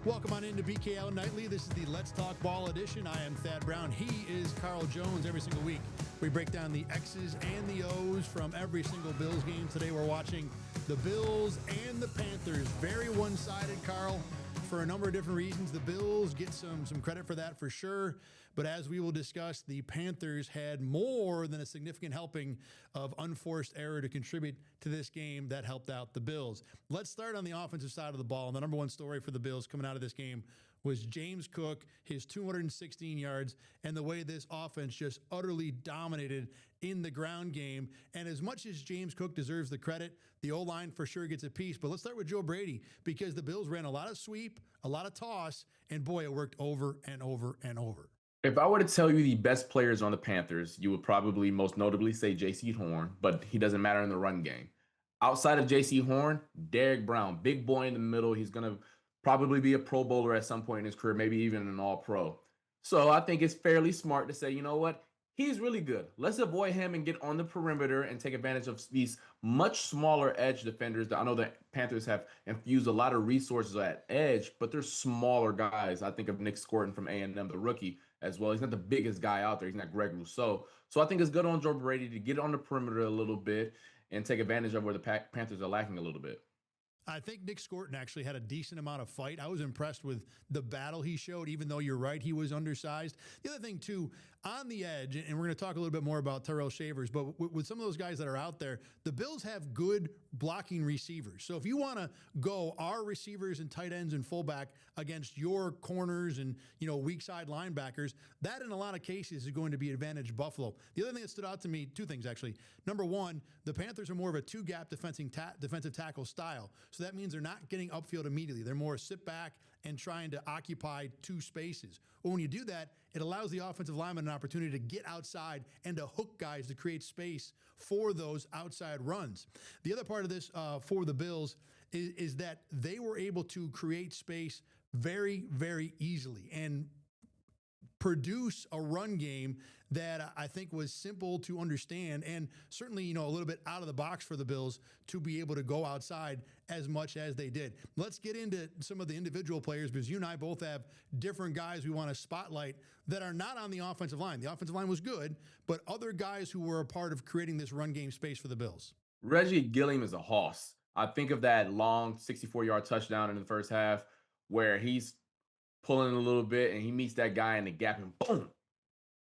Welcome on into BKL Nightly. This is the Let's Talk Ball edition. I am Thad Brown. He is Carl Jones. Every single week, we break down the X's and the O's from every single Bills game. Today, we're watching the Bills and the Panthers. Very one-sided, Carl, for a number of different reasons. The Bills get some credit for that for sure. But as we will discuss, the Panthers had more than a significant helping of unforced error to contribute to this game that helped out the Bills. Let's start on the offensive side of the ball. And the number one story for the Bills coming out of this game was James Cook, his 216 yards, and the way this offense just utterly dominated in the ground game. And as much as James Cook deserves the credit, the O-line for sure gets a piece. But let's start with Joe Brady, because the Bills ran a lot of sweep, a lot of toss, and boy, it worked over and over and over. If I were to tell you the best players on the Panthers, you would probably most notably say J.C. Horn, but he doesn't matter in the run game. Outside of J.C. Horn, Derrick Brown, big boy in the middle. He's going to probably be a Pro Bowler at some point in his career, maybe even an All-Pro. So I think it's fairly smart to say, you know what? He's really good. Let's avoid him and get on the perimeter and take advantage of these much smaller edge defenders. I know the Panthers have infused a lot of resources at edge, but they're smaller guys. I think of Nick Scorton from A&M, the rookie, as well. He's not the biggest guy out there. He's not Greg Rousseau. So I think it's good on Joe Brady to get on the perimeter a little bit and take advantage of where the Panthers are lacking a little bit. I think Nick Scorton actually had a decent amount of fight. I was impressed with the battle he showed, even though you're right, he was undersized. The other thing, too, on the edge, and we're going to talk a little bit more about Tyrell Shavers, but with some of those guys that are out there, the Bills have good blocking receivers. So if you want to go our receivers and tight ends and fullback against your corners and, weak side linebackers, that in a lot of cases is going to be advantage Buffalo. The other thing that stood out to me, two things actually. Number one, the Panthers are more of a two-gap defensive tackle style. So that means they're not getting upfield immediately. They're more sit back and trying to occupy two spaces. Well, when you do that, it allows the offensive lineman an opportunity to get outside and to hook guys to create space for those outside runs. The other part of this for the Bills is that they were able to create space very, very easily and produce a run game that I think was simple to understand and certainly, a little bit out of the box for the Bills to be able to go outside as much as they did. Let's get into some of the individual players, because you and I both have different guys we want to spotlight that are not on the offensive line. The offensive line was good, but other guys who were a part of creating this run game space for the Bills. Reggie Gilliam is a hoss. I think of that long 64-yard touchdown in the first half where he's pulling a little bit and he meets that guy in the gap and boom,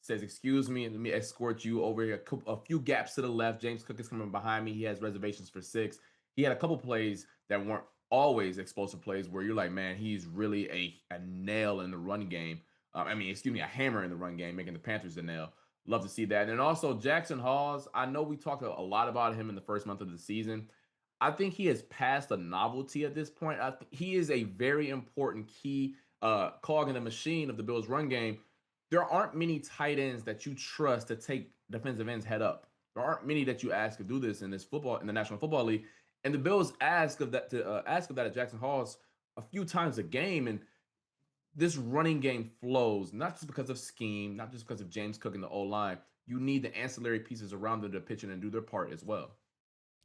says, excuse me, and let me escort you over here. A few gaps to the left. James Cook is coming behind me. He has reservations for 6. He had a couple plays that weren't always explosive plays where you're like, man, he's really a nail in the run game. A hammer in the run game, making the Panthers a nail. Love to see that. And then also Jackson Hawes, I know we talked a lot about him in the first month of the season. I think he has passed a novelty at this point. He is a very important key cog in the machine of the Bills' run game. There aren't many tight ends that you trust to take defensive ends head up. There aren't many that you ask to do this in the National Football League. And the Bills ask of that at Jackson Hawes a few times a game. And this running game flows, not just because of scheme, not just because of James Cook and the O-line. You need the ancillary pieces around them to pitch in and do their part as well.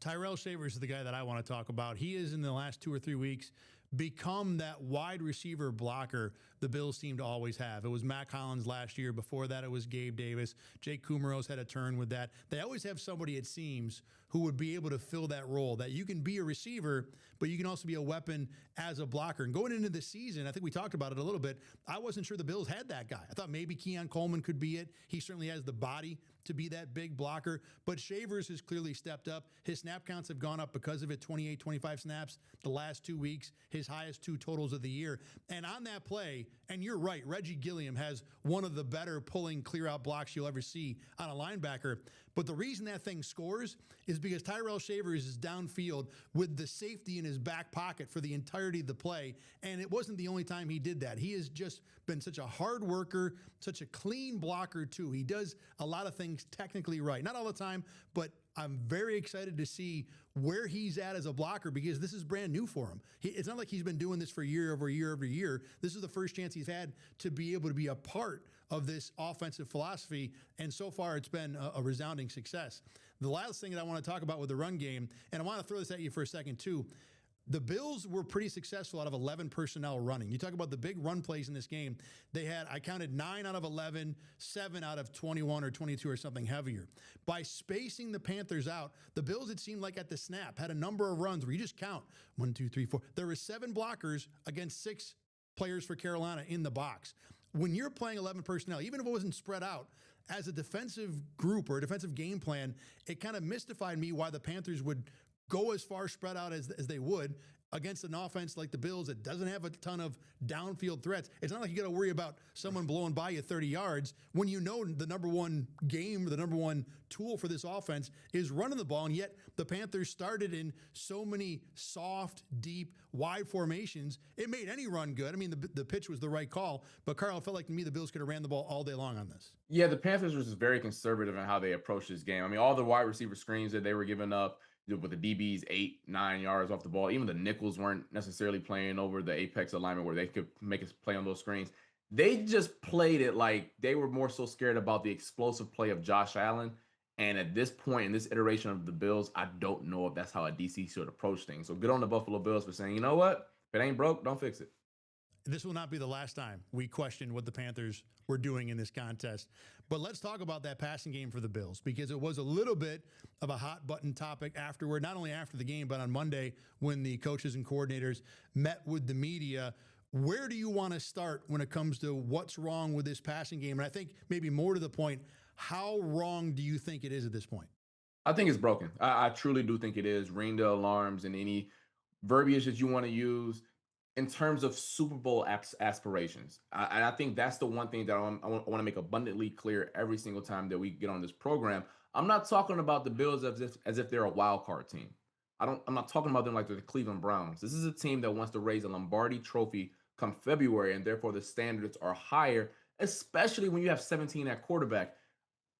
Tyrell Shavers is the guy that I want to talk about. He is, in the last 2 or 3 weeks, become that wide receiver blocker the Bills seem to always have. It was Mac Hollins last year. Before that, it was Gabe Davis. Jake Kumerows had a turn with that. They always have somebody, it seems, who would be able to fill that role, that you can be a receiver, but you can also be a weapon as a blocker. And going into the season, I think we talked about it a little bit, I wasn't sure the Bills had that guy. I thought maybe Keon Coleman could be it. He certainly has the body to be that big blocker, but Shavers has clearly stepped up. His snap counts have gone up because of it, 28, 25 snaps the last 2 weeks, his highest 2 totals of the year. And on that play, and you're right, Reggie Gilliam has one of the better pulling clear-out blocks you'll ever see on a linebacker. But the reason that thing scores is because Tyrell Shavers is downfield with the safety in his back pocket for the entirety of the play, and it wasn't the only time he did that. He has just been such a hard worker, such a clean blocker, too. He does a lot of things technically right. Not all the time, but I'm very excited to see where he's at as a blocker, because this is brand new for him. It's not like he's been doing this for year over year over year. This is the first chance he's had to be able to be a part of this offensive philosophy, and so far it's been a resounding success. The last thing that I want to talk about with the run game, and I want to throw this at you for a second too, The Bills were pretty successful out of 11 personnel running. You talk about the big run plays in this game. They had, I counted 9 out of 11, 7 out of 21 or 22 or something heavier. By spacing the Panthers out, the Bills, it seemed like at the snap, had a number of runs where you just count 1, 2, 3, 4. There were 7 blockers against 6 players for Carolina in the box. When you're playing 11 personnel, even if it wasn't spread out, as a defensive group or a defensive game plan, it kind of mystified me why the Panthers would go as far spread out as they would against an offense like the Bills that doesn't have a ton of downfield threats. It's not like you got to worry about someone blowing by you 30 yards when you know the number one game, the number one tool for this offense is running the ball. And yet the Panthers started in so many soft, deep, wide formations. It made any run good. I mean, the pitch was the right call, but Carl, it felt like to me the Bills could have ran the ball all day long on this. Yeah, the Panthers was just very conservative in how they approached this game. I mean, all the wide receiver screens that they were giving up, with the DBs 8, 9 yards off the ball. Even the nickels weren't necessarily playing over the apex alignment where they could make us play on those screens. They just played it like they were more so scared about the explosive play of Josh Allen. And at this point in this iteration of the Bills, I don't know if that's how a DC should approach things. So good on the Buffalo Bills for saying, you know what? If it ain't broke, don't fix it. This will not be the last time we question what the Panthers were doing in this contest. But let's talk about that passing game for the Bills, because it was a little bit of a hot button topic afterward, not only after the game, but on Monday when the coaches and coordinators met with the media. Where do you want to start when it comes to what's wrong with this passing game? And I think maybe more to the point, how wrong do you think it is at this point? I think it's broken. I truly do think it is. Ring the alarms and any verbiage that you want to use in terms of Super Bowl aspirations. And I think that's the one thing that I want to make abundantly clear every single time that we get on this program. I'm not talking about the Bills as if they're a wild card team. I'm not talking about them like they're the Cleveland Browns. This is a team that wants to raise a Lombardi trophy come February, and therefore the standards are higher, especially when you have 17 at quarterback.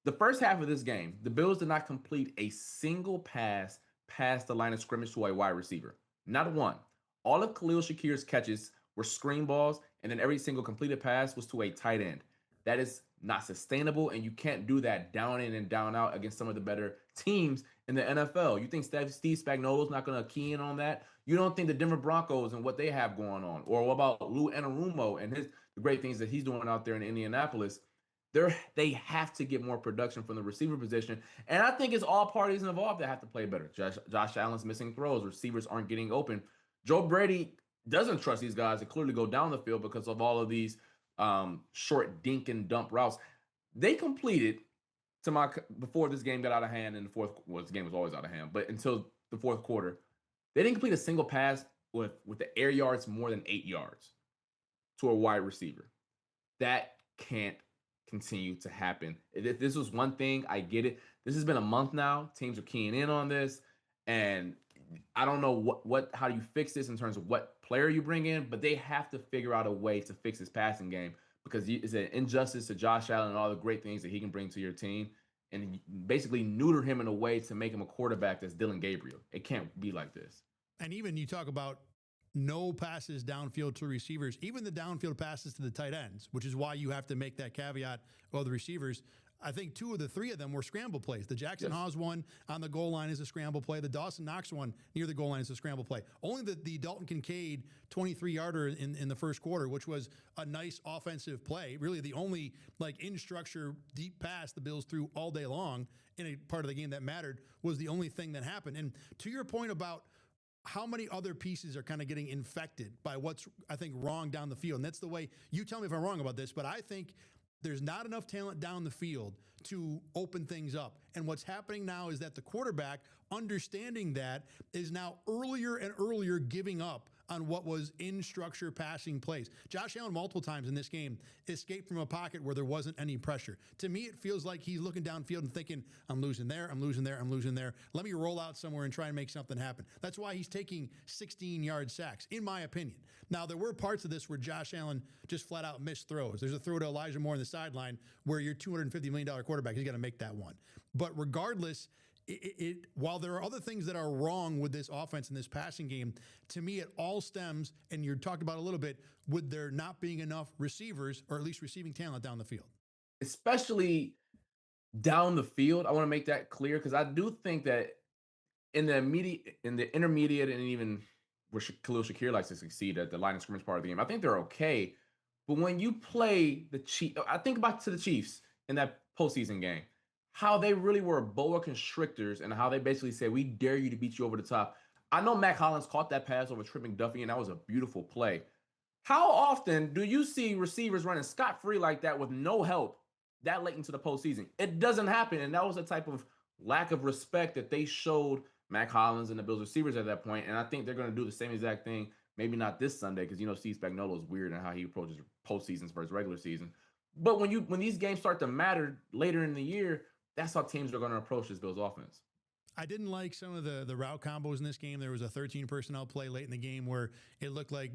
The first half of this game, the Bills did not complete a single pass past the line of scrimmage to a wide receiver. Not one. All of Khalil Shakir's catches were screen balls, and then every single completed pass was to a tight end. That is not sustainable, and you can't do that down in and down out against some of the better teams in the NFL. You think Steve Spagnuolo's not going to key in on that? You don't think the Denver Broncos and what they have going on, or what about Lou Anarumo and the great things that he's doing out there in Indianapolis? They have to get more production from the receiver position. And I think it's all parties involved that have to play better. Josh Allen's missing throws. Receivers aren't getting open. Joe Brady doesn't trust these guys to clearly go down the field because of all of these short dink and dump routes. They completed before this game got out of hand in the fourth. Well, this game was always out of hand, but until the fourth quarter, they didn't complete a single pass with the air yards more than 8 yards to a wide receiver. That can't continue to happen. If this was one thing, I get it. This has been a month now. Teams are keying in on this, and I don't know how do you fix this in terms of what player you bring in, but they have to figure out a way to fix this passing game, because it's an injustice to Josh Allen and all the great things that he can bring to your team, and basically neuter him in a way to make him a quarterback that's Dylan Gabriel. It can't be like this. And even you talk about no passes downfield to receivers, even the downfield passes to the tight ends, which is why you have to make that caveat of the receivers. I think 2 of the 3 of them were scramble plays. The Jackson Haas one on the goal line is a scramble play. The Dawson Knox one near the goal line is a scramble play. Only the Dalton Kincaid 23-yarder in the first quarter, which was a nice offensive play. Really the only in structure deep pass the Bills threw all day long in a part of the game that mattered, was the only thing that happened. And to your point about how many other pieces are kind of getting infected by what's, I think, wrong down the field. And that's the way, you tell me if I'm wrong about this, but I think there's not enough talent down the field to open things up. And what's happening now is that the quarterback, understanding that, is now earlier and earlier giving up on what was in structure passing plays. Josh Allen multiple times in this game escaped from a pocket where there wasn't any pressure. To me, it feels like he's looking downfield and thinking, I'm losing there, I'm losing there, I'm losing there. Let me roll out somewhere and try and make something happen. That's why he's taking 16-yard sacks, in my opinion. Now, there were parts of this where Josh Allen just flat out missed throws. There's a throw to Elijah Moore on the sideline where your $250 million quarterback, he's got to make that one. But regardless, while there are other things that are wrong with this offense and this passing game, to me, it all stems, and you talked about a little bit, with there not being enough receivers, or at least receiving talent down the field. Especially down the field, I want to make that clear, because I do think that in the intermediate and even where Khalil Shakir likes to succeed at the line of scrimmage part of the game. I think they're okay. But when you play the Chiefs, I think back to the Chiefs in that postseason game, how they really were boa constrictors and how they basically said, we dare you to beat you over the top. I know Mac Hollins caught that pass over Trip McDuffie, and that was a beautiful play. How often do you see receivers running scot-free like that with no help that late into the postseason? It doesn't happen, and that was a type of lack of respect that they showed Mac Hollins and the Bills receivers at that point, and I think they're going to do the same exact thing, maybe not this Sunday, because Steve Spagnuolo is weird in how he approaches postseasons versus regular season. But when these games start to matter later in the year, that's how teams are going to approach this Bills offense. I didn't like some of the route combos in this game. There was a 13 personnel play late in the game where it looked like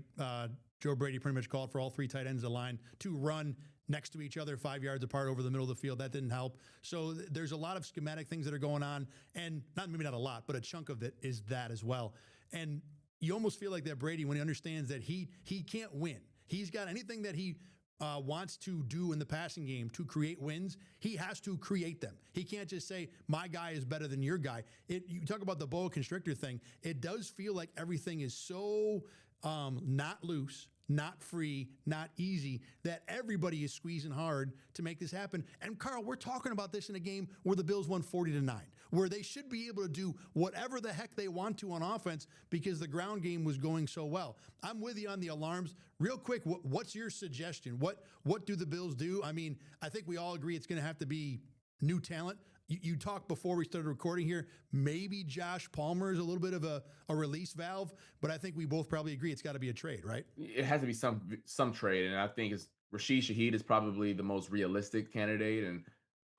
Joe Brady pretty much called for all three tight ends of the line to run next to each other 5 yards apart over the middle of the field. That didn't help. So there's a lot of schematic things that are going on, and maybe not a lot, but a chunk of it is that as well. And you almost feel like that Brady, when he understands that he can't win, he's got anything that he wants to do in the passing game to create wins, he has to create them. He can't just say, my guy is better than your guy. You talk about the boa constrictor thing. It does feel like everything is so not loose, not free, not easy, that everybody is squeezing hard to make this happen. And Carl, we're talking about this in a game where the Bills won 40-9, where they should be able to do whatever the heck they want to on offense because the ground game was going so well. I'm with you on the alarms. Real quick, what's your suggestion? What do the Bills do? I mean, I think we all agree it's going to have to be new talent. You talked before we started recording here, maybe Josh Palmer is a little bit of a release valve, but I think we both probably agree it's got to be a trade, right? It has to be some trade, and I think Rashid Shaheed is probably the most realistic candidate, and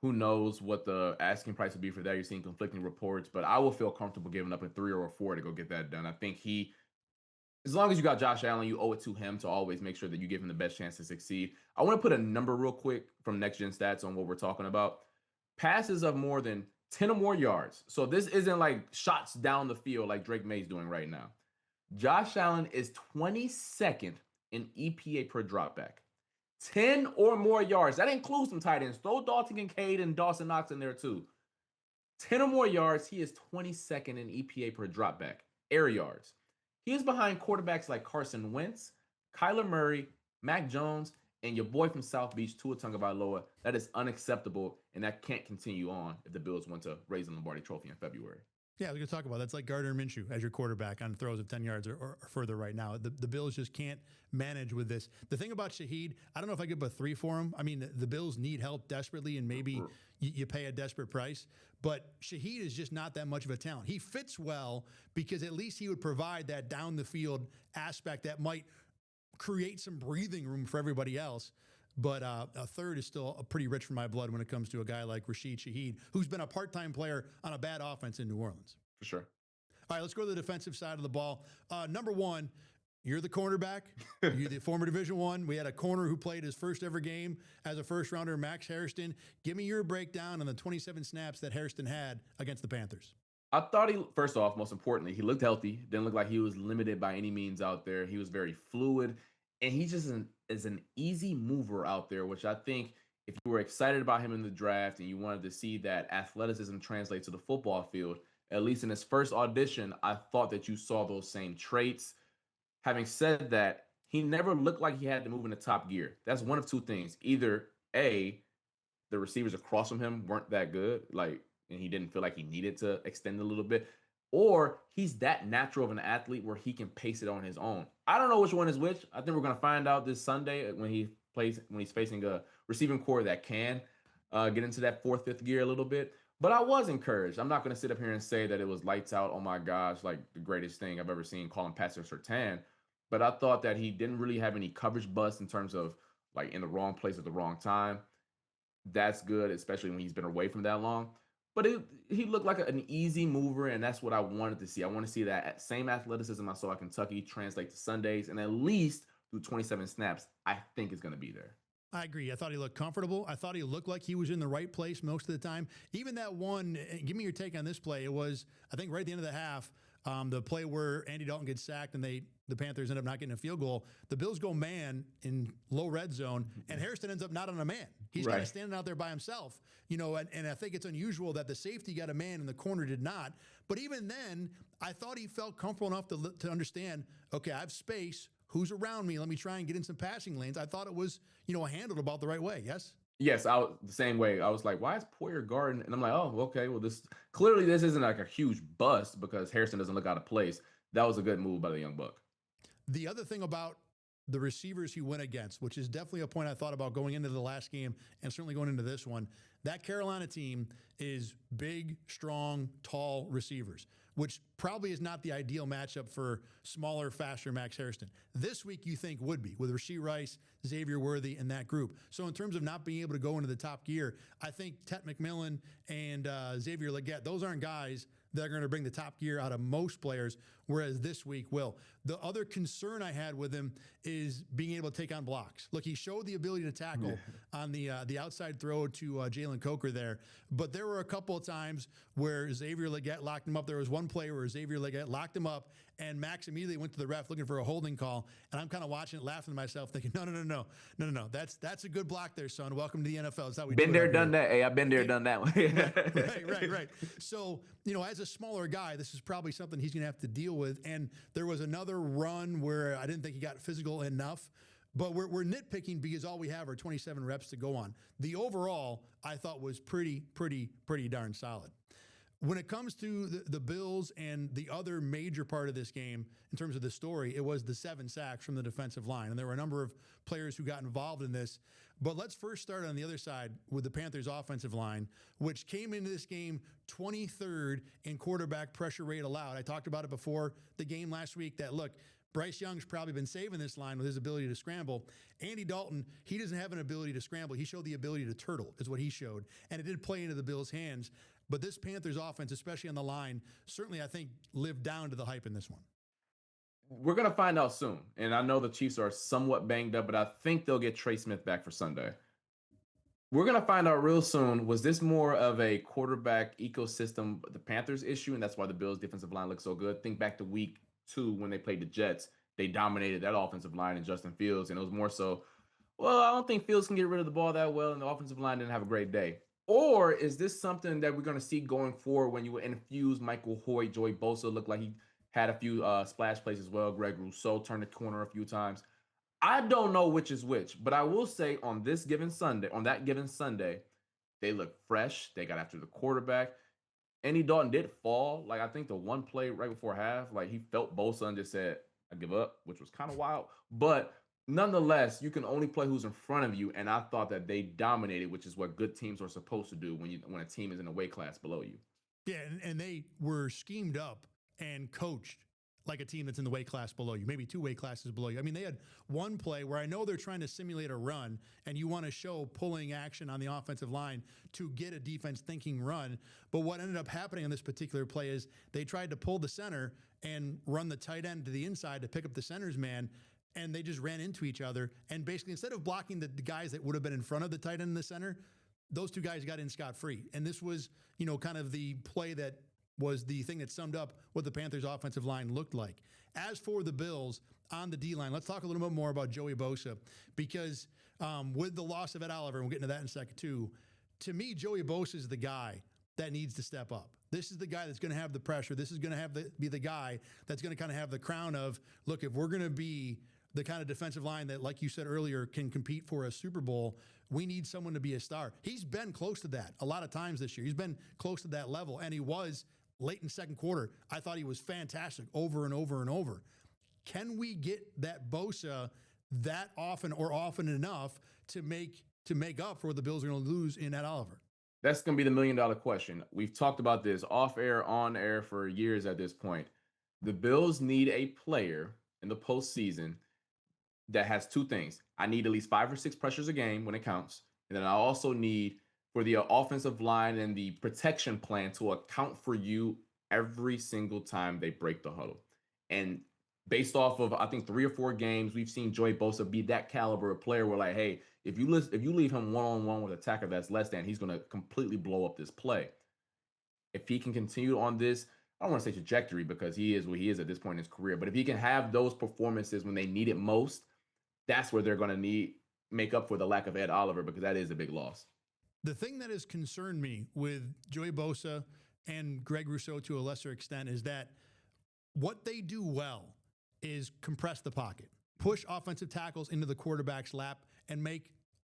who knows what the asking price would be for that. You're seeing conflicting reports, but I will feel comfortable giving up a 3 or a 4 to go get that done. I think as long as you got Josh Allen, you owe it to him to always make sure that you give him the best chance to succeed. I want to put a number real quick from Next Gen Stats on what we're talking about. Passes of more than 10 or more yards. So this isn't like shots down the field like Drake May's doing right now. Josh Allen is 22nd in EPA per dropback. 10 or more yards. That includes some tight ends. Throw Dalton Kincaid and Dawson Knox in there too. 10 or more yards. He is 22nd in EPA per dropback. Air yards. He is behind quarterbacks like Carson Wentz, Kyler Murray, Mac Jones, and your boy from South Beach, Tua Tagovailoa. That is unacceptable, and that can't continue on if the Bills want to raise the Lombardi Trophy in February. Yeah, I was going to talk about that's like Gardner Minshew as your quarterback on throws of 10 yards or further right now. The Bills just can't manage with this. The thing about Shaheed, I don't know if I give a 3 for him. I mean, the Bills need help desperately, and maybe you pay a desperate price. But Shaheed is just not that much of a talent. He fits well because at least he would provide that down the field aspect that might create some breathing room for everybody else. But a 3rd is still pretty rich for my blood when it comes to a guy like Rashid Shaheed, who's been a part-time player on a bad offense in New Orleans. For sure. All right, let's go to the defensive side of the ball. Number one, you're the cornerback. You're the former Division I. We had a corner who played his first ever game as a first-rounder, Max Hairston. Give me your breakdown on the 27 snaps that Hairston had against the Panthers. I thought first off, most importantly, he looked healthy. Didn't look like he was limited by any means out there. He was very fluid, and he just is an easy mover out there, which I think if you were excited about him in the draft and you wanted to see that athleticism translate to the football field, at least in his first audition, I thought that you saw those same traits. Having said that, he never looked like he had to move into top gear. That's one of two things. Either A, the receivers across from him weren't that good, and he didn't feel like he needed to extend a little bit, or he's that natural of an athlete where he can pace it on his own. I don't know which one is which. I think we're going to find out this Sunday when he's facing a receiving core that can get into that 4th, 5th gear a little bit. But I was encouraged. I'm not going to sit up here and say that it was lights out, oh my gosh, like the greatest thing I've ever seen, calling Pastor Surtain. But I thought that he didn't really have any coverage busts in terms of like in the wrong place at the wrong time. That's good, especially when he's been away from that long. But he looked like an easy mover, and that's what I wanted to see. I want to see that same athleticism I saw at Kentucky translate to Sundays, and at least through 27 snaps, I think it's going to be there. I agree. I thought he looked comfortable. I thought he looked like he was in the right place most of the time. Even that one, give me your take on this play. It was, I think, right at the end of the half, The play where Andy Dalton gets sacked and the Panthers end up not getting a field goal. The Bills go man in low red zone, and Hairston ends up not on a man. He's kind of standing out there by himself, and I think it's unusual that the safety got a man and the corner did not. But even then, I thought he felt comfortable enough to understand, okay, I have space. Who's around me? Let me try and get in some passing lanes. I thought it was, handled about the right way. Yes? Yes, I was the same way. I was like, why is Poyer guarding? And I'm like, oh, okay. Well, this isn't like a huge bust because Hairston doesn't look out of place. That was a good move by the young buck. The other thing about the receivers he went against, which is definitely a point I thought about going into the last game and certainly going into this one, that Carolina team is big, strong, tall receivers, which probably is not the ideal matchup for smaller, faster Max Hairston. This week you think would be with Rashee Rice, Xavier Worthy, and that group. So in terms of not being able to go into the top gear, I think Tet McMillan and Xavier Legette, those aren't guys that are going to bring the top gear out of most players, whereas this week will. The other concern I had with him is being able to take on blocks. Look, he showed the ability to tackle on the outside throw to Jalen Coker there, but there were a couple of times where Xavier Legette locked him up. There was one play where Xavier Legette locked him up, and Max immediately went to the ref looking for a holding call, and I'm kind of watching it, laughing to myself, thinking, no. That's a good block there, son. Welcome to the NFL. That's how we been there, done that. Hey, I've been there, done that one. Right. So, as a smaller guy, this is probably something he's going to have to deal with. And there was another run where I didn't think he got physical enough, but we're nitpicking because all we have are 27 reps to go on. The overall, I thought, was pretty darn solid. When it comes to the Bills and the other major part of this game, in terms of the story, it was the 7 sacks from the defensive line. And there were a number of players who got involved in this. But let's first start on the other side with the Panthers offensive line, which came into this game 23rd in quarterback pressure rate allowed. I talked about it before the game last week that, look, Bryce Young's probably been saving this line with his ability to scramble. Andy Dalton, he doesn't have an ability to scramble. He showed the ability to turtle is what he showed. And it did play into the Bills' hands. But this Panthers offense, especially on the line, certainly I think lived down to the hype in this one. We're going to find out soon. And I know the Chiefs are somewhat banged up, but I think they'll get Trey Smith back for Sunday. We're going to find out real soon. Was this more of a quarterback ecosystem, the Panthers issue, and that's why the Bills' defensive line looks so good? Think back to week 2 when they played the Jets. They dominated that offensive line in Justin Fields, and it was more so, well, I don't think Fields can get rid of the ball that well, and the offensive line didn't have a great day. Or is this something that we're going to see going forward when you infuse Michael Hoyt, Joey Bosa looked like he had a few splash plays as well. Greg Rousseau turned the corner a few times. I don't know which is which, but I will say on that given Sunday, they look fresh. They got after the quarterback. Andy Dalton did fall. Like, I think the one play right before half, like, he felt Bosa and just said, I give up, which was kind of wild. But nonetheless, you can only play who's in front of you, and I thought that they dominated, which is what good teams are supposed to do when a team is in a weight class below you. Yeah, and they were schemed up and coached like a team that's in the weight class below you, maybe 2 weight classes below you. I mean, they had one play where I know they're trying to simulate a run, and you want to show pulling action on the offensive line to get a defense thinking run. But what ended up happening on this particular play is they tried to pull the center and run the tight end to the inside to pick up the center's man, and they just ran into each other. And basically, instead of blocking the guys that would have been in front of the tight end in the center, those 2 guys got in scot-free. And this was, kind of the play that was the thing that summed up what the Panthers offensive line looked like. As for the Bills on the D-line, let's talk a little bit more about Joey Bosa, because with the loss of Ed Oliver, and we'll get into that in a second too, to me, Joey Bosa is the guy that needs to step up. This is the guy that's going to have the pressure. This is going to be the guy that's going to kind of have the crown of, look, if we're going to be the kind of defensive line that, like you said earlier, can compete for a Super Bowl, we need someone to be a star. He's been close to that a lot of times this year. He's been close to that level, and he was late in second quarter. I thought he was fantastic over and over and over. Can we get that Bosa that often or often enough to make up for what the Bills are going to lose in Ed Oliver? That's going to be the $1 million question. We've talked about this off air, on air for years at this point. The Bills need a player in the postseason that has 2 things. I need at least 5 or 6 pressures a game when it counts. And then I also need for the offensive line and the protection plan to account for you every single time they break the huddle. And based off of, I think, 3 or 4 games, we've seen Joey Bosa be that caliber of player where, like, hey, if you leave him one-on-one with a tackler that's less than, he's going to completely blow up this play. If he can continue on this, I don't want to say trajectory because he is what he is at this point in his career, but if he can have those performances when they need it most, that's where they're going to need make up for the lack of Ed Oliver because that is a big loss. The thing that has concerned me with Joey Bosa and Greg Rousseau to a lesser extent is that what they do well is compress the pocket, push offensive tackles into the quarterback's lap, and make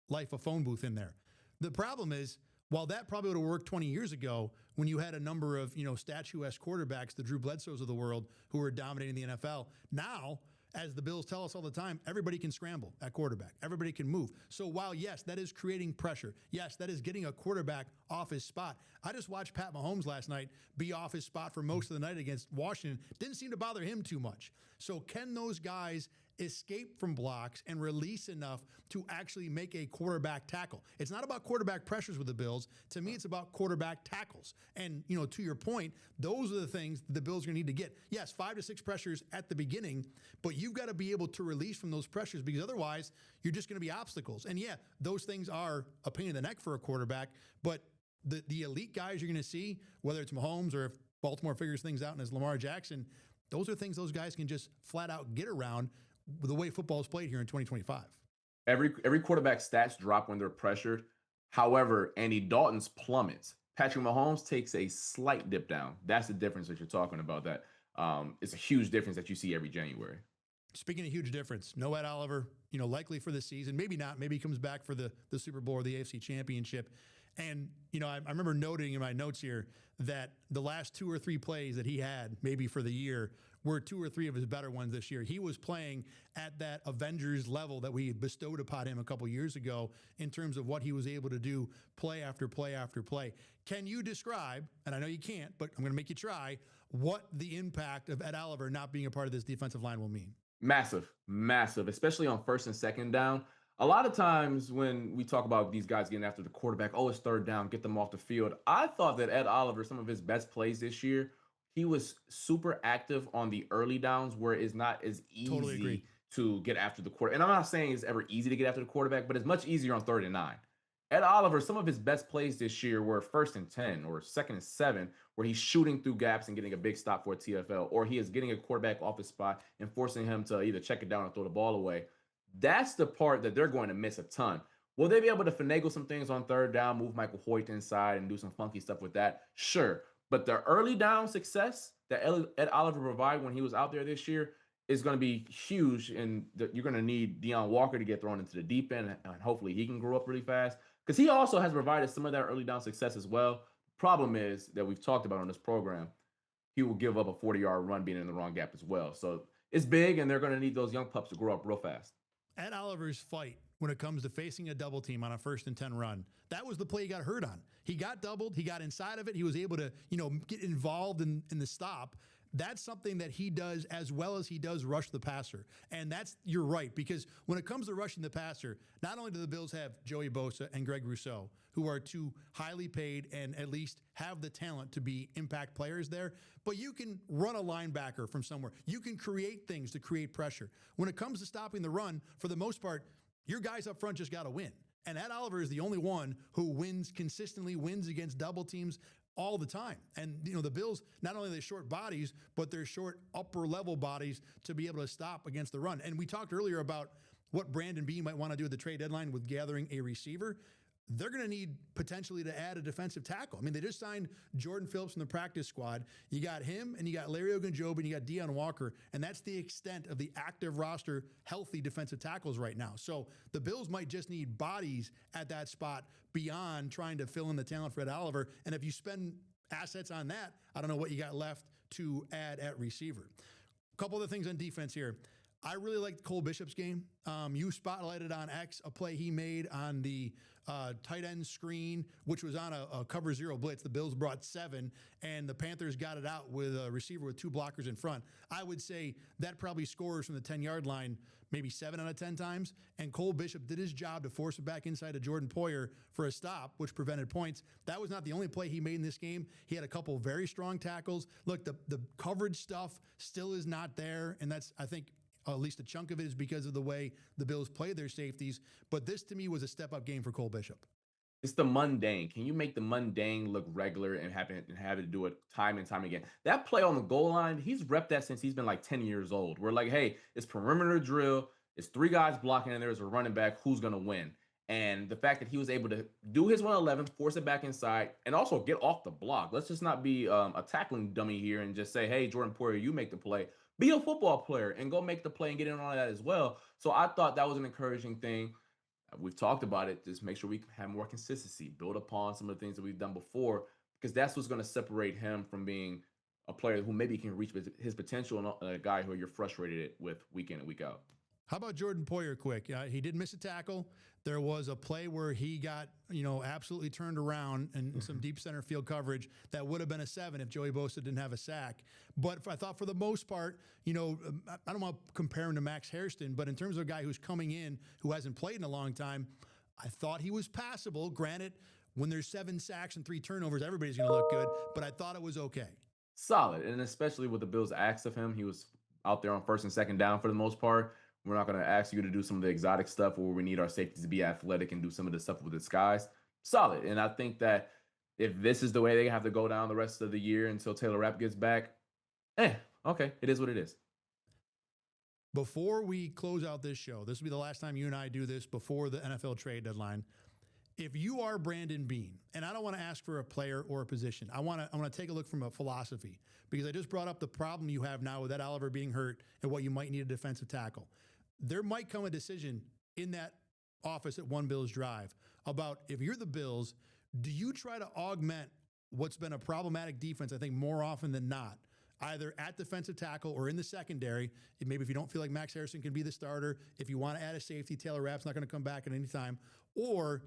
life a phone booth in there. The problem is, while that probably would have worked 20 years ago when you had a number of, statuesque quarterbacks, the Drew Bledsoes of the world, who were dominating the NFL, now, as the Bills tell us all the time, everybody can scramble at quarterback. Everybody can move. So while, yes, that is creating pressure. Yes, that is getting a quarterback off his spot. I just watched Pat Mahomes last night be off his spot for most of the night against Washington. Didn't seem to bother him too much. So can those guys escape from blocks and release enough to actually make a quarterback tackle? It's not about quarterback pressures with the Bills. To me, it's about quarterback tackles. And, to your point, those are the things the Bills are going to need to get. Yes, 5 to 6 pressures at the beginning, but you've got to be able to release from those pressures because otherwise you're just going to be obstacles. And yeah, those things are a pain in the neck for a quarterback, but the elite guys you're going to see, whether it's Mahomes or if Baltimore figures things out and it's Lamar Jackson, those are things those guys can just flat out get around the way football is played here in 2025. Every quarterback stats drop when they're pressured. However, Andy Dalton's plummets. Patrick Mahomes takes a slight dip down. That's the difference that you're talking about. That it's a huge difference that you see every January. Speaking of huge difference, no Ed Oliver, likely for the season. Maybe not. Maybe he comes back for the Super Bowl or the AFC Championship. And, I remember noting in my notes here that the last 2 or 3 plays that he had, maybe for the year, were 2 or 3 of his better ones this year. He was playing at that Avengers level that we bestowed upon him a couple years ago in terms of what he was able to do play after play after play. Can you describe, and I know you can't, but I'm going to make you try, what the impact of Ed Oliver not being a part of this defensive line will mean? Massive, massive, especially on first and second down. A lot of times when we talk about these guys getting after the quarterback, oh, it's third down, get them off the field. I thought that Ed Oliver, some of his best plays this year, he was super active on the early downs where it's not as Totally agree. easy to get after the quarterback. And I'm not saying it's ever easy to get after the quarterback, but it's much easier on 3rd and 9. Ed Oliver, some of his best plays this year were 1st and 10 or 2nd and 7, where he's shooting through gaps and getting a big stop for a TFL, or he is getting a quarterback off his spot and forcing him to either check it down or throw the ball away. That's the part that they're going to miss a ton. Will they be able to finagle some things on 3rd down, move Michael Hoyt inside and do some funky stuff with that? Sure. But the early down success that Ed Oliver provided when he was out there this year is going to be huge. And you're going to need Deion Walker to get thrown into the deep end, and hopefully he can grow up really fast because he also has provided some of that early down success as well. Problem is that we've talked about on this program, he will give up a 40-yard run being in the wrong gap as well. So it's big, and they're going to need those young pups to grow up real fast. Ed Oliver's fight when it comes to facing a double team on a 1st and 10 run, that was the play he got hurt on. He got doubled. He got inside of it. He was able to, get involved in the stop. That's something that he does as well as he does rush the passer. And you're right, because when it comes to rushing the passer, not only do the Bills have Joey Bosa and Greg Rousseau, who are 2 highly paid and at least have the talent to be impact players there, but you can run a linebacker from somewhere. You can create things to create pressure. When it comes to stopping the run, for the most part, your guys up front just got to win. And Ed Oliver is the only one who consistently wins against double teams all the time. And, the Bills, not only are they short bodies, but they're short upper level bodies to be able to stop against the run. And we talked earlier about what Brandon Beane might want to do at the trade deadline with gathering a receiver. They're going to need potentially to add a defensive tackle. I mean, they just signed Jordan Phillips from the practice squad. You got him, and you got Larry Ogunjobi, and you got Deion Walker, and that's the extent of the active roster, healthy defensive tackles right now. So the Bills might just need bodies at that spot beyond trying to fill in the talent for Ed Oliver. And if you spend assets on that, I don't know what you got left to add at receiver. A couple other things on defense here. I really liked Cole Bishop's game. You spotlighted on X a play he made on the tight end screen, which was on a cover 0 blitz. The Bills brought 7, and the Panthers got it out with a receiver with 2 blockers in front. I would say that probably scores from the 10-yard line maybe 7 out of 10 times, and Cole Bishop did his job to force it back inside to Jordan Poyer for a stop, which prevented points. That was not the only play he made in this game. He had a couple very strong tackles. Look, the coverage stuff still is not there, and that's, I think, at least a chunk of it is because of the way the Bills play their safeties. But this, to me, was a step-up game for Cole Bishop. It's the mundane. Can you make the mundane look regular and have it do it time and time again? That play on the goal line, he's repped that since he's been like 10 years old. We're like, hey, it's perimeter drill. It's three guys blocking, and there's a running back. Who's gonna win? And the fact that he was able to do his 111, force it back inside, and also get off the block. Let's just not be a tackling dummy here and just say, hey, Jordan Poyer, you make the play. Be a football player and go make the play and get in on that as well. So I thought that was an encouraging thing. We've talked about it. Just make sure we have more consistency, build upon some of the things that we've done before, because that's what's going to separate him from being a player who maybe can reach his potential and a guy who you're frustrated with week in and week out. How about Jordan Poyer quick? He did miss a tackle. There was a play where he got, absolutely turned around and some deep center field coverage that would have been a 7 if Joey Bosa didn't have a sack. But I thought for the most part, I don't want to compare him to Max Hairston, but in terms of a guy who's coming in who hasn't played in a long time, I thought he was passable. Granted, when there's 7 sacks and 3 turnovers, everybody's going to look good, but I thought it was okay. Solid. And especially with the Bills asked of him, he was out there on first and second down for the most part. We're not going to ask you to do some of the exotic stuff where we need our safeties to be athletic and do some of the stuff with disguise. Solid. And I think that if this is the way they have to go down the rest of the year until Taylor Rapp gets back, okay, it is what it is. Before we close out this show, this will be the last time you and I do this before the NFL trade deadline. If you are Brandon Beane, and I don't want to ask for a player or a position, I want to take a look from a philosophy, because I just brought up the problem you have now with Ed Oliver being hurt and what you might need a defensive tackle. There might come a decision in that office at One Bills Drive about, if you're the Bills, do you try to augment what's been a problematic defense, I think more often than not, either at defensive tackle or in the secondary? Maybe if you don't feel like Max Hairston can be the starter, if you want to add a safety, Taylor Rapp's not going to come back at any time. Or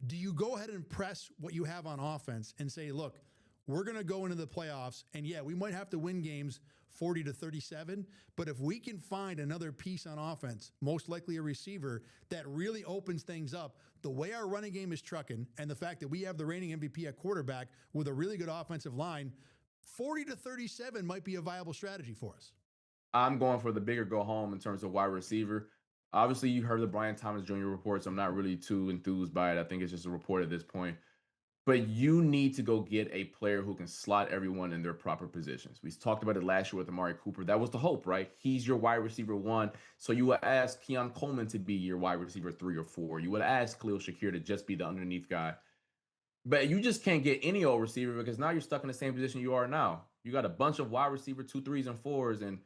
do you go ahead and press what you have on offense and say, look, we're going to go into the playoffs, and yeah, we might have to win games 40-37, but if we can find another piece on offense, most likely a receiver, that really opens things up, the way our running game is trucking and the fact that we have the reigning MVP at quarterback with a really good offensive line, 40-37 might be a viable strategy for us. I'm going for the bigger go home in terms of wide receiver. Obviously, you heard the Brian Thomas Jr. report, so I'm not really too enthused by it. I think it's just a report at this point. But you need to go get a player who can slot everyone in their proper positions. We talked about it last year with Amari Cooper. That was the hope, right? He's your wide receiver 1. So you would ask Keon Coleman to be your wide receiver 3 or 4. You would ask Khalil Shakir to just be the underneath guy. But you just can't get any old receiver, because now you're stuck in the same position you are now. You got a bunch of wide receiver 2, 3s, and 4s. And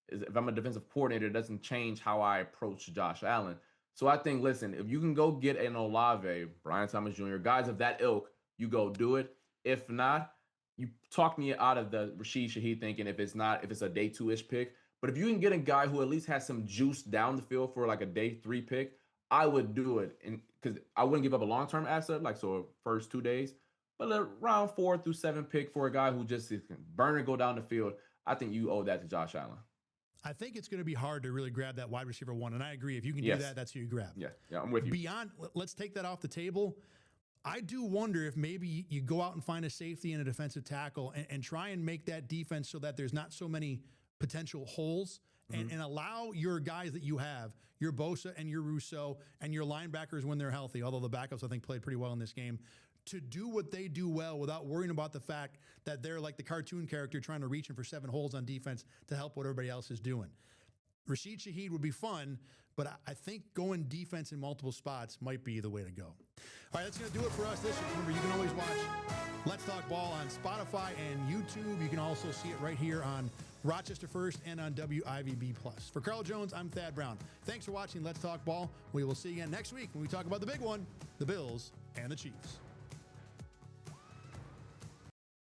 if I'm a defensive coordinator, it doesn't change how I approach Josh Allen. So I think, listen, if you can go get an Olave, Brian Thomas Jr., guys of that ilk, you go do it. If not, you talk me out of the Rashid Shaheed thinking if it's a day 2-ish pick. But if you can get a guy who at least has some juice down the field for like a day 3 pick, I would do it. And because I wouldn't give up a long-term asset, like so first 2 days, but a round 4 through 7 pick for a guy who just can burn and go down the field. I think you owe that to Josh Allen. I think it's going to be hard to really grab that wide receiver 1. And I agree. If you can do that, that's who you grab. Yeah, I'm with you. Beyond, let's take that off the table. I do wonder if maybe you go out and find a safety and a defensive tackle and try and make that defense so that there's not so many potential holes, and allow your guys that you have, your Bosa and your Rousseau and your linebackers when they're healthy, although the backups I think played pretty well in this game, to do what they do well without worrying about the fact that they're like the cartoon character trying to reach in for 7 holes on defense to help what everybody else is doing. Rashid Shaheed would be fun, but I think going defense in multiple spots might be the way to go. All right, that's going to do it for us this week. Remember, you can always watch Let's Talk Ball on Spotify and YouTube. You can also see it right here on Rochester First and on WIVB+. For Carl Jones, I'm Thad Brown. Thanks for watching Let's Talk Ball. We will see you again next week when we talk about the big one, the Bills and the Chiefs.